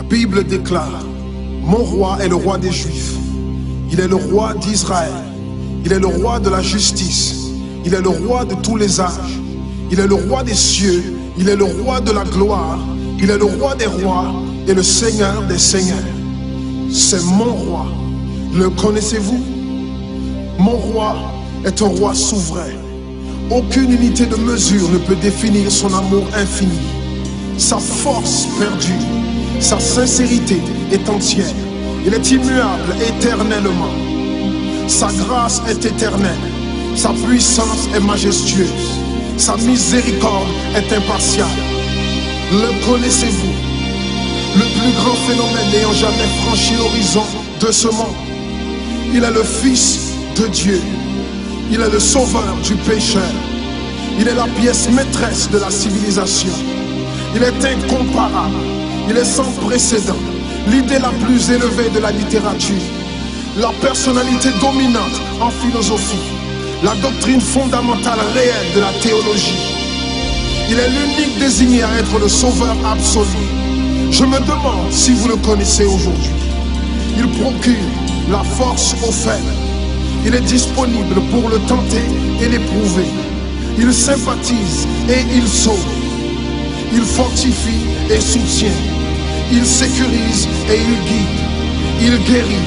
Bible déclare: mon roi est le roi des Juifs. Il est le roi d'Israël. Il est le roi de la justice. Il est le roi de tous les âges. Il est le roi des cieux. Il est le roi de la gloire. Il est le roi des rois et le Seigneur des seigneurs. C'est mon roi. Le connaissez-vous? Mon roi est un roi souverain. Aucune unité de mesure ne peut définir son amour infini. Sa force perdue, sa sincérité est entière. Il est immuable éternellement. Sa grâce est éternelle. Sa puissance est majestueuse. Sa miséricorde est impartiale. Le connaissez-vous? Le plus grand phénomène n'ayant jamais franchi l'horizon de ce monde. Il est le Fils de Dieu. Il est le sauveur du pécheur. Il est la pièce maîtresse de la civilisation. Il est incomparable. Il est sans précédent. L'idée la plus élevée de la littérature. La personnalité dominante en philosophie. La doctrine fondamentale réelle de la théologie. Il est l'unique désigné à être le sauveur absolu. Je me demande si vous le connaissez aujourd'hui. Il procure la force aux faibles. Il est disponible pour le tenter et l'éprouver. Il sympathise et il sauve. Il fortifie et soutient. Il sécurise et il guide. Il guérit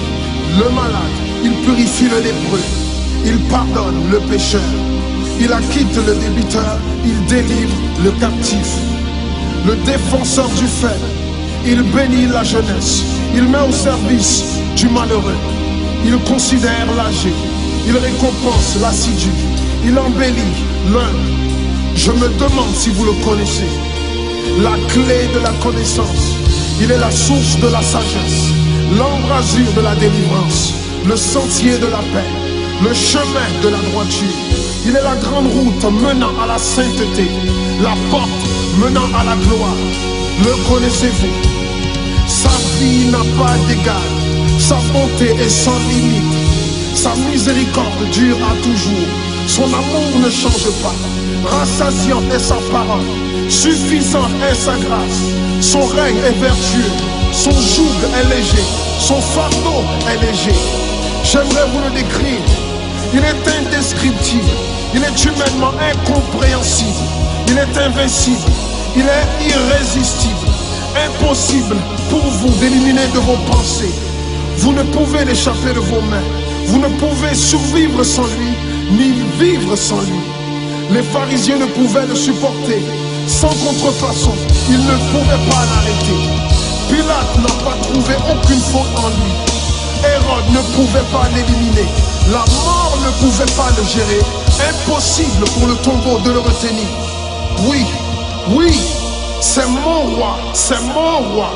le malade. Il purifie le lépreux. Il pardonne le pécheur. Il acquitte le débiteur. Il délivre le captif. Le défenseur du faible. Il bénit la jeunesse. Il met au service du malheureux. Il considère l'âgé. Il récompense l'assidu. Il embellit l'humble. Je me demande si vous le connaissez. La clé de la connaissance. Il est la source de la sagesse. L'embrasure de la délivrance. Le sentier de la paix. Le chemin de la droiture. Il est la grande route menant à la sainteté. La porte menant à la gloire. Le connaissez-vous? Sa vie n'a pas d'égal. Sa bonté est sans limite. Sa miséricorde dure à toujours. Son amour ne change pas. Rassasiante est sa parole. Suffisante est sa grâce. Son règne est vertueux. Son joug est léger. Son fardeau est léger. J'aimerais vous le décrire. Il est indescriptible. Il est humainement incompréhensible. Il est invincible. Il est irrésistible. Impossible pour vous d'éliminer de vos pensées. Vous ne pouvez l'échapper de vos mains. Vous ne pouvez survivre sans lui, ni vivre sans lui. Les pharisiens ne pouvaient le supporter. Sans contrefaçon, ils ne pouvaient pas l'arrêter. Pilate n'a pas trouvé aucune faute en lui. Hérode ne pouvait pas l'éliminer. La mort ne pouvait pas le gérer. Impossible pour le tombeau de le retenir. Oui, oui, c'est mon roi, c'est mon roi.